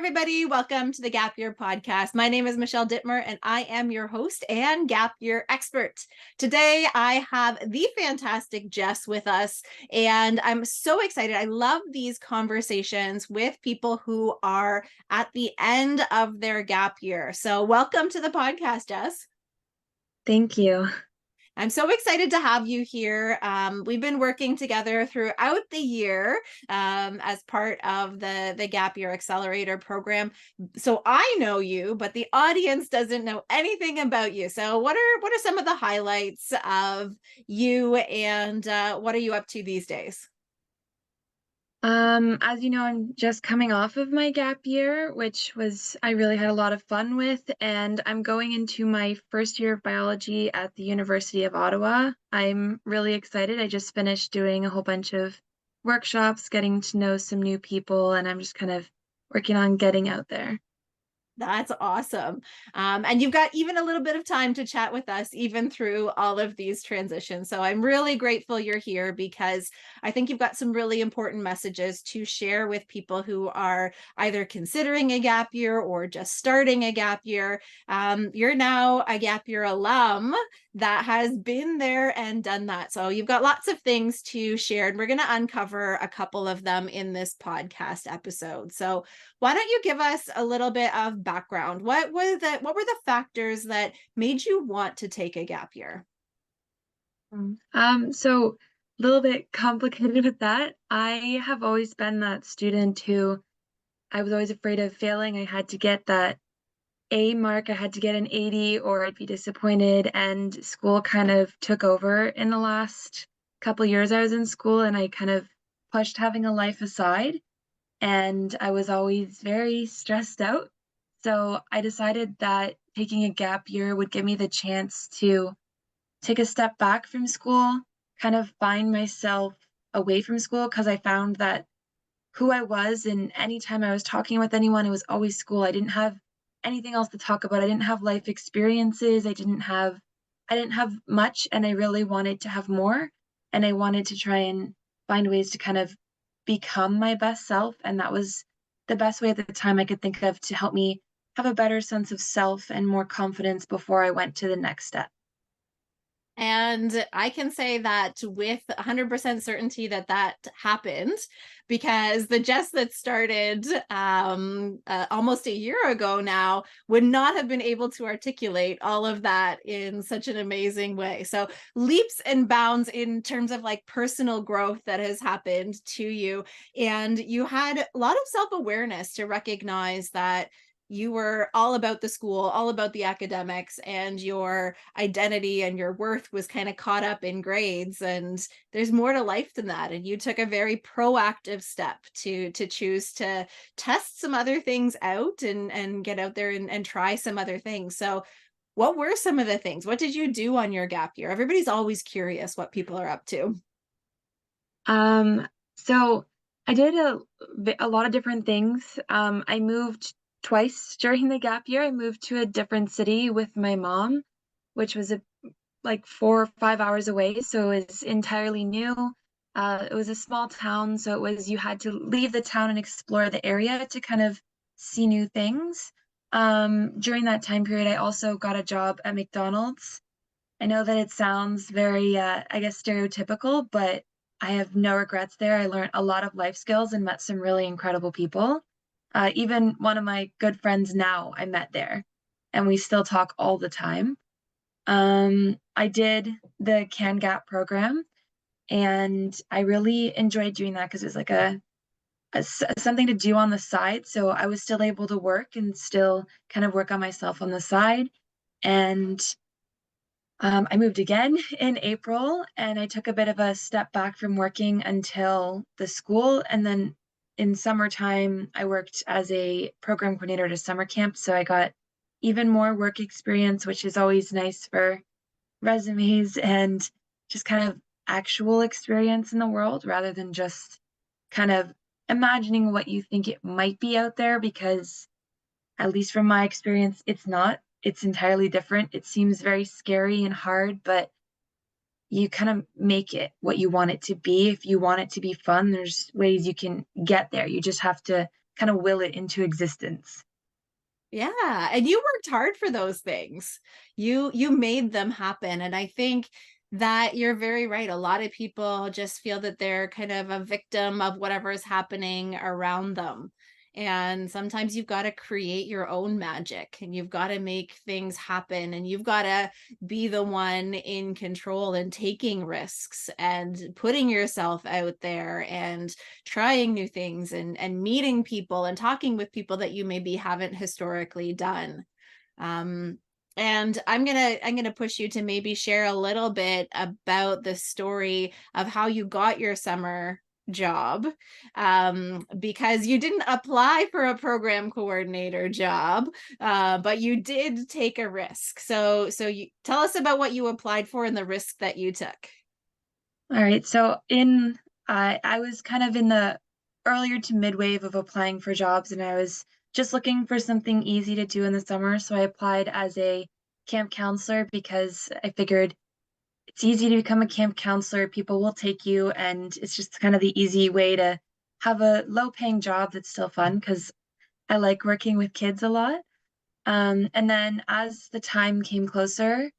everybody. Welcome to the Gap Year podcast. My name is Michelle Dittmer, and I am your host and Gap Year expert. Today, I have the fantastic Jess with us, and I'm so excited. I love these conversations with people who are at the end of their gap year. So, welcome to the podcast, Jess. Thank you. I'm so excited to have you here. We've been working together throughout the year as part of the Gap Year Accelerator program. So I know you, but the audience doesn't know anything about you. So what are some of the highlights of you, and what are you up to these days? As you know, I'm just coming off of my gap year, which I really had a lot of fun with, and I'm going into my first year of biology at the University of Ottawa. I'm really excited. I just finished doing a whole bunch of workshops, getting to know some new people, and I'm just kind of working on getting out there. That's awesome. And you've got even a little bit of time to chat with us, even through all of these transitions. So I'm really grateful you're here because I think you've got some really important messages to share with people who are either considering a gap year or just starting a gap year. You're now a gap year alum that has been there and done that. So you've got lots of things to share, and we're going to uncover a couple of them in this podcast episode. So why don't you give us a little bit of background? What were the factors that made you want to take a gap year? So a little bit complicated with that. I have always been that student who I was always afraid of failing. I had to get that A mark, I had to get an 80 or I'd be disappointed. And school kind of took over in the last couple years I was in school, and I kind of pushed having a life aside. And I was always very stressed out. So I decided that taking a gap year would give me the chance to take a step back from school, kind of find myself away from school, because I found that who I was, and anytime I was talking with anyone, it was always school. I didn't have anything else to talk about. I didn't have life experiences. I didn't have much, and I really wanted to have more. And I wanted to try and find ways to kind of become my best self. And that was the best way at the time I could think of to help me have a better sense of self and more confidence before I went to the next step. And I can say that with 100% certainty that that happened, because the Jess that started almost a year ago now would not have been able to articulate all of that in such an amazing way. So leaps and bounds in terms of like personal growth that has happened to you. And you had a lot of self-awareness to recognize that you were all about the school, all about the academics, and your identity and your worth was kind of caught up in grades. And there's more to life than that. And you took a very proactive step to choose to test some other things out and get out there and try some other things. So what were some of the things? What did you do on your gap year? Everybody's always curious what people are up to. So I did a lot of different things. I moved twice during the gap year. I moved to a different city with my mom, which was like 4 or 5 hours away. So it was entirely new. It was a small town, so it was you had to leave the town and explore the area to kind of see new things. During that time period, I also got a job at McDonald's. I know that it sounds very, I guess, stereotypical, but I have no regrets there. I learned a lot of life skills and met some really incredible people. Even one of my good friends now I met there, and we still talk all the time. I did the CanGap program, and I really enjoyed doing that because it was like something to do on the side. So I was still able to work and still kind of work on myself on the side. And I moved again in April, and I took a bit of a step back from working until the school. And then in summertime, I worked as a program coordinator at a summer camp. So I got even more work experience, which is always nice for resumes and just kind of actual experience in the world rather than just kind of imagining what you think it might be out there, because at least from my experience, it's not. It's entirely different. It seems very scary and hard, but you kind of make it what you want it to be. If you want it to be fun, there's ways you can get there. You just have to kind of will it into existence. Yeah, and you worked hard for those things. You made them happen, and I think that you're very right. A lot of people just feel that they're kind of a victim of whatever is happening around them. And sometimes you've got to create your own magic and you've got to make things happen and you've got to be the one in control and taking risks and putting yourself out there and trying new things and meeting people and talking with people that you maybe haven't historically done. um, and I'm gonna push you to maybe share a little bit about the story of how you got your summer job, because you didn't apply for a program coordinator job, but you did take a risk. So you tell us about what you applied for and the risk that you took. All right, so in I was kind of in the earlier to mid wave of applying for jobs, and I was just looking for something easy to do in the summer. So I applied as a camp counselor because I figured it's easy to become a camp counselor. People will take you, and it's just kind of the easy way to have a low paying job that's still fun because I like working with kids a lot. And then as the time came closer,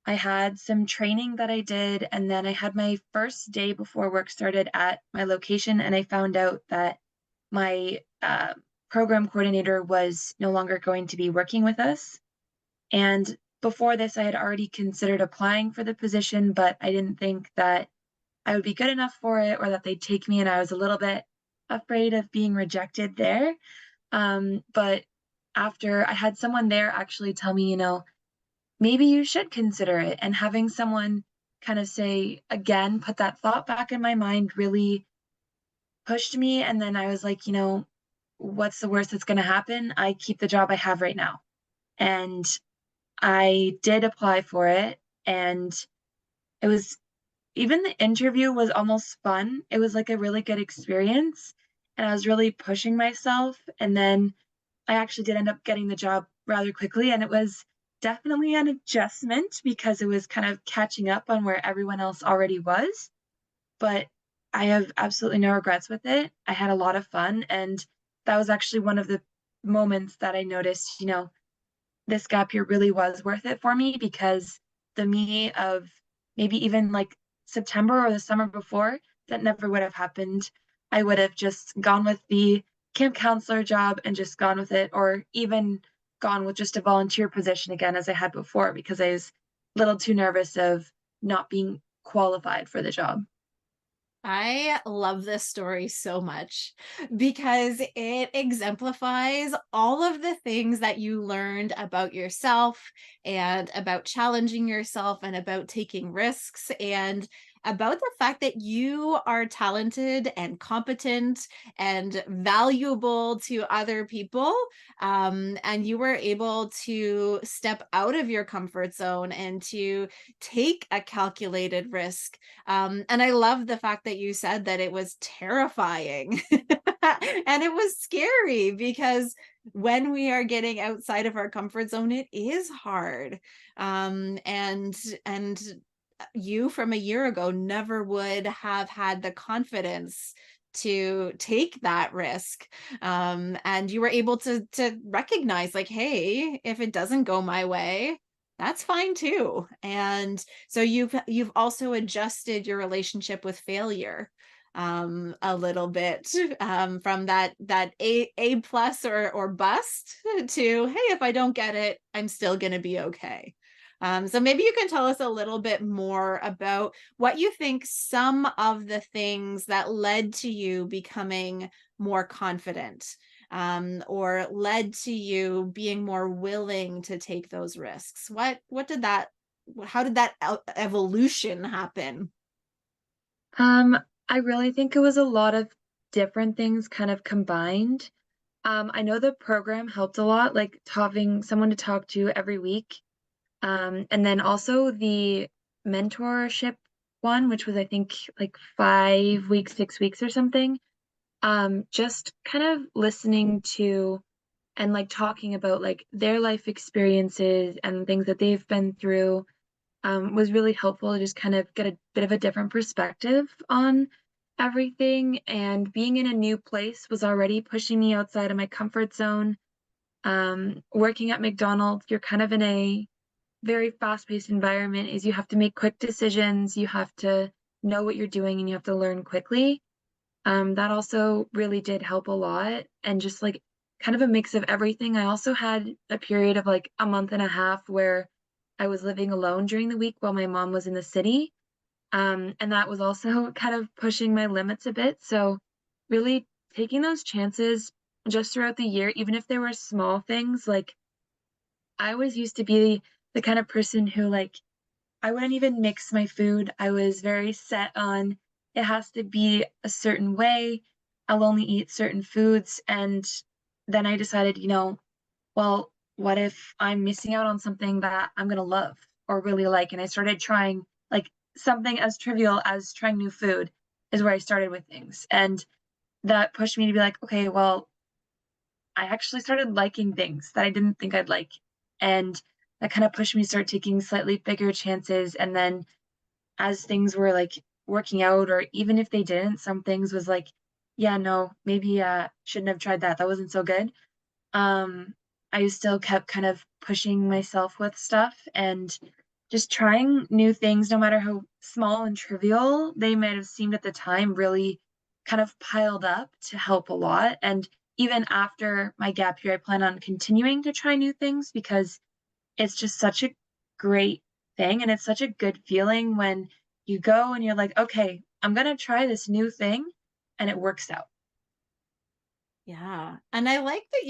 I had some training that I did, and then I had my first day before work started at my location, and I found out that my program coordinator was no longer going to be working with us. And before this, I had already considered applying for the position, but I didn't think that I would be good enough for it or that they'd take me, and I was a little bit afraid of being rejected there. But after I had someone there actually tell me, maybe you should consider it. And having someone kind of say again, put that thought back in my mind really pushed me. And then I was like, what's the worst that's going to happen? I keep the job I have right now. And I did apply for it. And it was even the interview was almost fun. It was like a really good experience. And I was really pushing myself. And then I actually did end up getting the job rather quickly, and it was definitely an adjustment because it was kind of catching up on where everyone else already was. But I have absolutely no regrets with it. I had a lot of fun, and that was actually one of the moments that I noticed, this gap year really was worth it for me because the me of maybe even like September or the summer before, that never would have happened. I would have just gone with the camp counselor job and just gone with it, or even gone with just a volunteer position again as I had before because I was a little too nervous of not being qualified for the job. I love this story so much because it exemplifies all of the things that you learned about yourself and about challenging yourself and about taking risks and about the fact that you are talented and competent and valuable to other people. And you were able to step out of your comfort zone and to take a calculated risk. And I love the fact that you said that it was terrifying and it was scary because when we are getting outside of our comfort zone, it is hard. And you from a year ago never would have had the confidence to take that risk, and you were able to recognize like, hey, if it doesn't go my way, that's fine too. And so you've also adjusted your relationship with failure, a little bit, from that a plus or bust to, hey, if I don't get it, I'm still going to be okay. So maybe you can tell us a little bit more about what you think some of the things that led to you becoming more confident, or led to you being more willing to take those risks. What did that, how did that evolution happen? Um, I really think it was a lot of different things kind of combined. I know the program helped a lot, like having someone to talk to every week. And then also the mentorship one, which was I think like 5 weeks, 6 weeks or something. Just kind of listening to and like talking about like their life experiences and things that they've been through was really helpful to just kind of get a bit of a different perspective on everything, and being in a new place was already pushing me outside of my comfort zone. Working at McDonald's, you're kind of in a very fast-paced environment, is you have to make quick decisions, you have to know what you're doing, and you have to learn quickly. That also really did help a lot, and just like kind of a mix of everything. I also had a period of like a month and a half where I was living alone during the week while my mom was in the city. And that was also kind of pushing my limits a bit. So really taking those chances just throughout the year, even if they were small things, like I always used to be the kind of person who like I wouldn't even mix my food. I was very set on it has to be a certain way. I'll only eat certain foods. And then I decided, well, what if I'm missing out on something that I'm gonna love or really like? And I started trying like something as trivial as trying new food is where I started with things. And that pushed me to be like, okay, well, I actually started liking things that I didn't think I'd like. And that kind of pushed me to start taking slightly bigger chances. And then as things were like working out, or even if they didn't, some things was like, yeah, no, maybe shouldn't have tried that. That wasn't so good. um, I still kept kind of pushing myself with stuff and just trying new things, no matter how small and trivial they might have seemed at the time, really kind of piled up to help a lot. And even after my gap year, I plan on continuing to try new things because it's just such a great thing. And it's such a good feeling when you go and you're like, okay, I'm going to try this new thing and it works out. Yeah. And I like that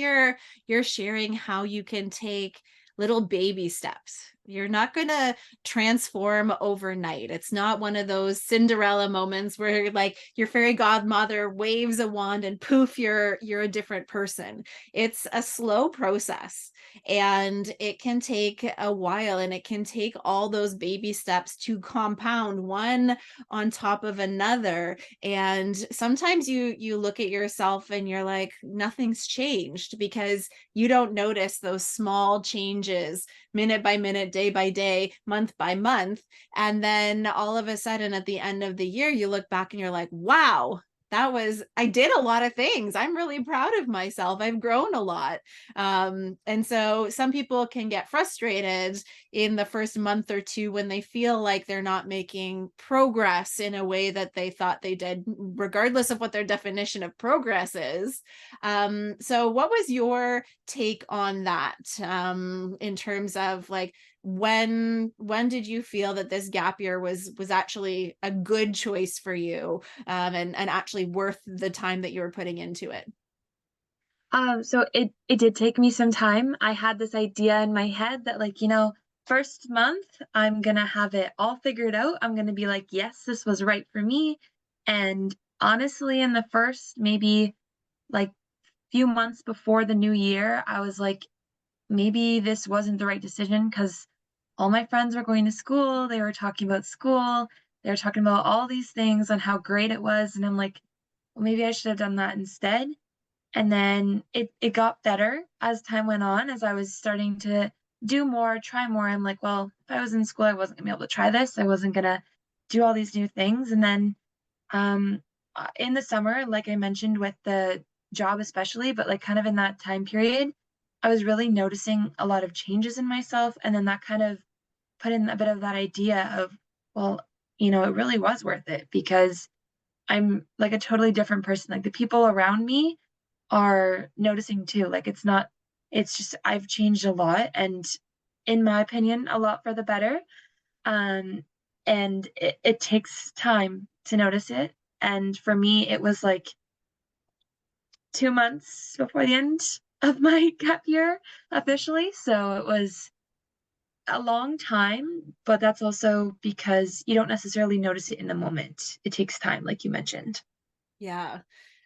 you're sharing how you can take little baby steps. You're not going to transform overnight. It's not one of those Cinderella moments where like your fairy godmother waves a wand and poof you're a different person. It's a slow process, and it can take a while, and it can take all those baby steps to compound one on top of another. And sometimes you look at yourself and you're like, nothing's changed, because you don't notice those small changes minute by minute, day by day, month by month. And then all of a sudden at the end of the year, you look back and you're like, wow, I did a lot of things. I'm really proud of myself. I've grown a lot. And so some people can get frustrated in the first month or two when they feel like they're not making progress in a way that they thought they did, regardless of what their definition of progress is. So what was your take on that, in terms of like, when did you feel that this gap year was actually a good choice for you, and actually worth the time that you were putting into it? So it did take me some time. I had this idea in my head that like, first month I'm gonna have it all figured out. I'm gonna be like, yes, this was right for me. And honestly, in the first maybe like few months before the new year, I was like, maybe this wasn't the right decision because all my friends were going to school. They were talking about school. They were talking about all these things and how great it was. And I'm like, well, maybe I should have done that instead. And then it got better as time went on, as I was starting to do more, try more. I'm like, well, if I was in school, I wasn't gonna be able to try this. I wasn't gonna do all these new things. And then in the summer, like I mentioned with the job especially, but like kind of in that time period, I was really noticing a lot of changes in myself. And then that kind of put in a bit of that idea of, well, it really was worth it because I'm like a totally different person. Like the people around me are noticing too. Like it's just I've changed a lot, and in my opinion, a lot for the better. Um, and it takes time to notice it. And for me, it was like 2 months before the end of my gap year officially. So it was a long time, but that's also because you don't necessarily notice it in the moment. It takes time, like you mentioned. Yeah.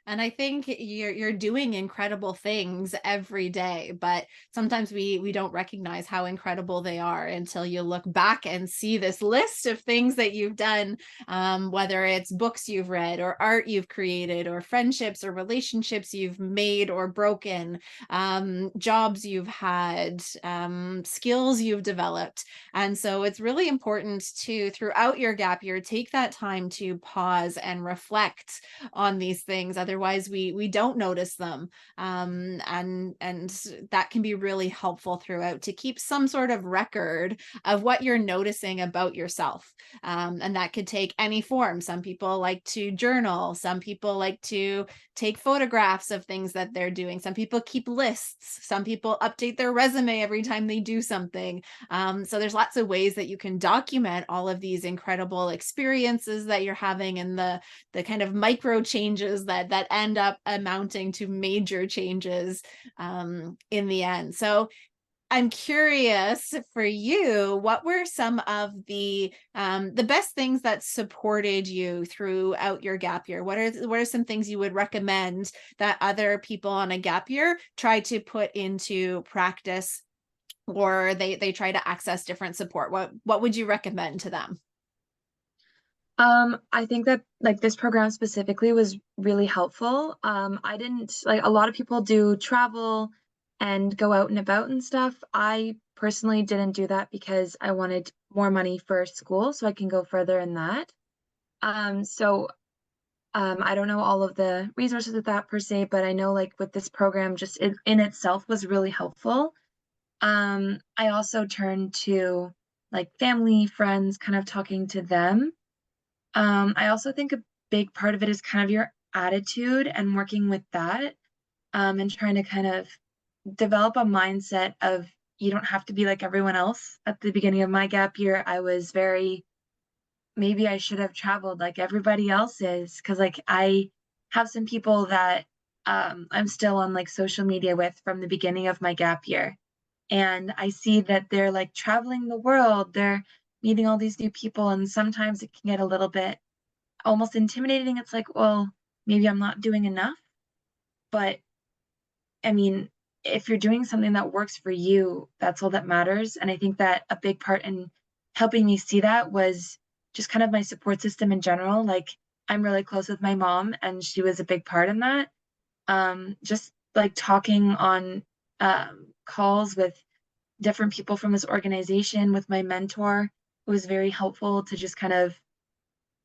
And I think you're doing incredible things every day, but sometimes we don't recognize how incredible they are until you look back and see this list of things that you've done, whether it's books you've read or art you've created or friendships or relationships you've made or broken, jobs you've had, skills you've developed. And so it's really important to, throughout your gap year, take that time to pause and reflect on these things. Otherwise, we don't notice them, and that can be really helpful throughout to keep some sort of record of what you're noticing about yourself. And that could take any form. Some people like to journal. Some people like to take photographs of things that they're doing. Some people keep lists. Some people update their resume every time they do something. So there's lots of ways that you can document all of these incredible experiences that you're having, and the kind of micro changes that end up amounting to major changes, in the end. So I'm curious for you, what were some of the best things that supported you throughout your gap year? What are some things you would recommend that other people on a gap year try to put into practice, or they try to access different support? What would you recommend to them? I think that like this program specifically was really helpful. I didn't like a lot of people do travel and go out and about and stuff. I personally didn't do that because I wanted more money for school so I can go further in that. So I don't know all of the resources with that per se, but I know like with this program, just in itself was really helpful. I also turned to like family, friends, kind of talking to them. I also think a big part of it is kind of your attitude and working with that, and trying to kind of develop a mindset of you don't have to be like everyone else. At the beginning of my gap year, I was very, maybe I should have traveled like everybody else is, because like I have some people that I'm still on like social media with from the beginning of my gap year. And I see that they're like traveling the world, they're meeting all these new people, and sometimes it can get a little bit almost intimidating. It's like, well, maybe I'm not doing enough. But I mean, if you're doing something that works for you, that's all that matters. And I think that a big part in helping me see that was just kind of my support system in general. Like, I'm really close with my mom, and she was a big part in that. Just like talking on calls with different people from this organization with my mentor, it was very helpful to just kind of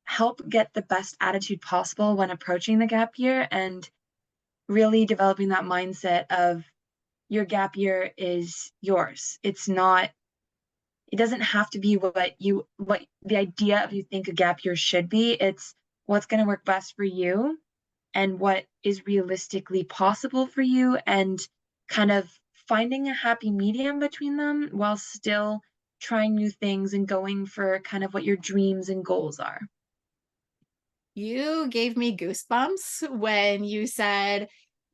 help get the best attitude possible when approaching the gap year, and really developing that mindset of your gap year is yours. It's not, it doesn't have to be what the idea of you think a gap year should be. It's what's going to work best for you and what is realistically possible for you, and kind of finding a happy medium between them while still trying new things and going for kind of what your dreams and goals are. You gave me goosebumps when you said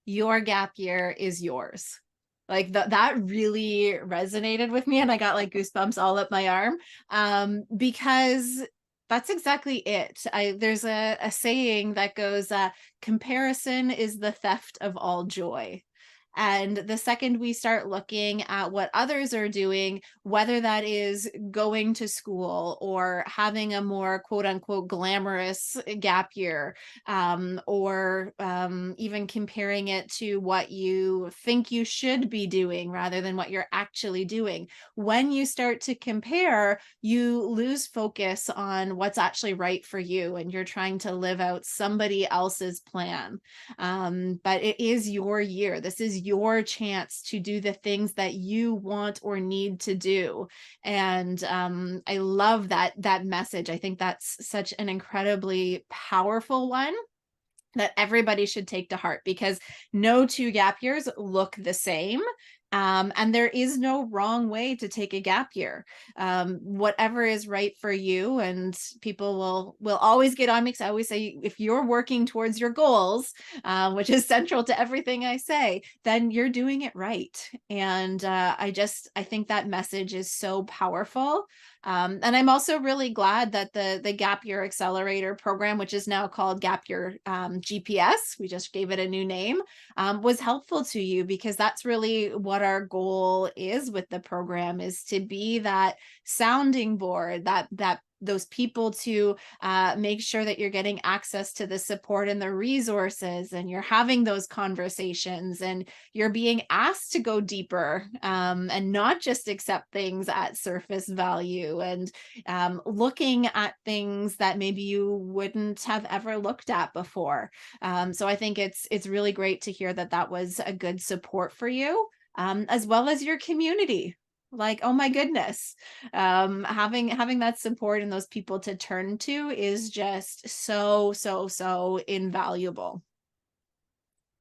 your gap year is yours. Like that really resonated with me, and I got like goosebumps all up my arm, because that's exactly it. There's a saying that goes, comparison is the theft of all joy. And the second we start looking at what others are doing, whether that is going to school or having a more quote unquote glamorous gap year, or even comparing it to what you think you should be doing rather than what you're actually doing. When you start to compare, you lose focus on what's actually right for you, and you're trying to live out somebody else's plan. But it is your year. This is your chance to do the things that you want or need to do. And I love that message. I think that's such an incredibly powerful one that everybody should take to heart, because no two gap years look the same. And there is no wrong way to take a gap year. Whatever is right for you, and people will always get on me, because I always say, if you're working towards your goals, which is central to everything I say, then you're doing it right. And I think that message is so powerful. And I'm also really glad that the Gap Year Accelerator program, which is now called Gap Year GPS, we just gave it a new name, was helpful to you, because that's really what our goal is with the program, is to be that sounding board, that those people to make sure that you're getting access to the support and the resources, and you're having those conversations, and you're being asked to go deeper, and not just accept things at surface value, and looking at things that maybe you wouldn't have ever looked at before. So I think it's really great to hear that that was a good support for you, as well as your community. Like, oh my goodness, having that support and those people to turn to is just so invaluable.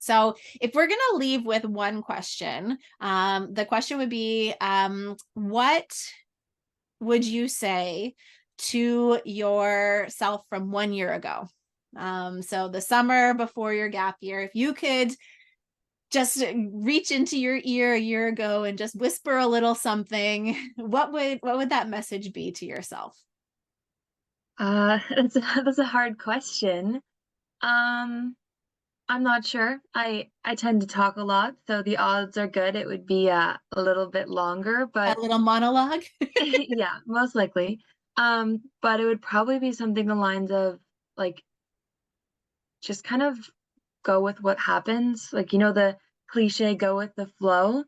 So if we're going to leave with one question, the question would be, what would you say to yourself from 1 year ago? So the summer before your gap year, if you could just reach into your ear a year ago and just whisper a little something, what would that message be to yourself? That's a hard question. Um, I'm not sure. I tend to talk a lot, so the odds are good it would be a little bit longer, A but little monologue? yeah, most likely. But it would probably be something the lines of like just kind of go with what happens. Like, the cliche go with the flow.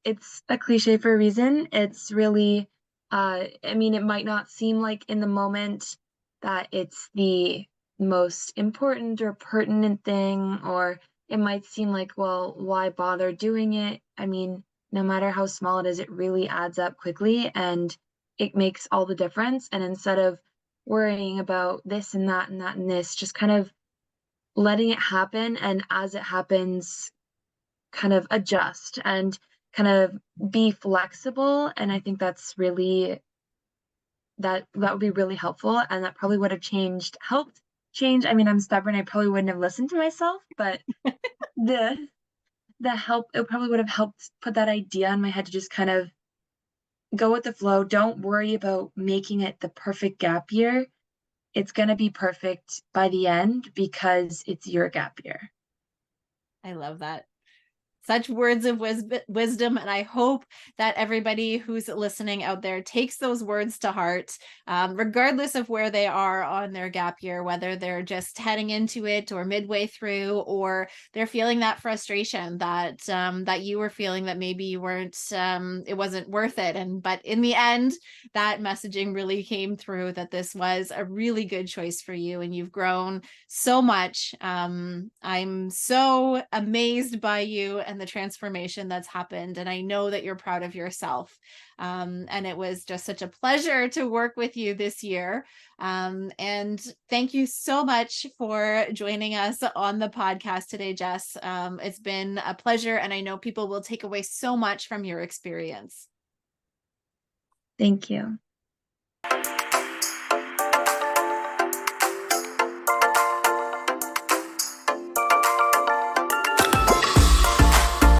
It's a cliche for a reason. It's really I mean, it might not seem like in the moment that it's the most important or pertinent thing, or it might seem like, well, why bother doing it? I mean, no matter how small it is, it really adds up quickly and it makes all the difference. And instead of worrying about this and that and that and this, just kind of letting it happen, and as it happens, kind of adjust and kind of be flexible, and I think that's really that would be really helpful, and that probably would have helped change. I mean, I'm stubborn, I probably wouldn't have listened to myself, but the the help it probably would have helped put that idea in my head to just kind of go with the flow. Don't worry about making it the perfect gap year. It's gonna be perfect by the end because it's your gap year. I love that. Such words of wisdom. And I hope that everybody who's listening out there takes those words to heart, regardless of where they are on their gap year, whether they're just heading into it or midway through, or they're feeling that frustration that you were feeling, that maybe you weren't, it wasn't worth it. But in the end, that messaging really came through, that this was a really good choice for you, and you've grown so much. I'm so amazed by you and the transformation that's happened. And I know that you're proud of yourself. And it was just such a pleasure to work with you this year. And thank you so much for joining us on the podcast today, Jess. It's been a pleasure. And I know people will take away so much from your experience. Thank you.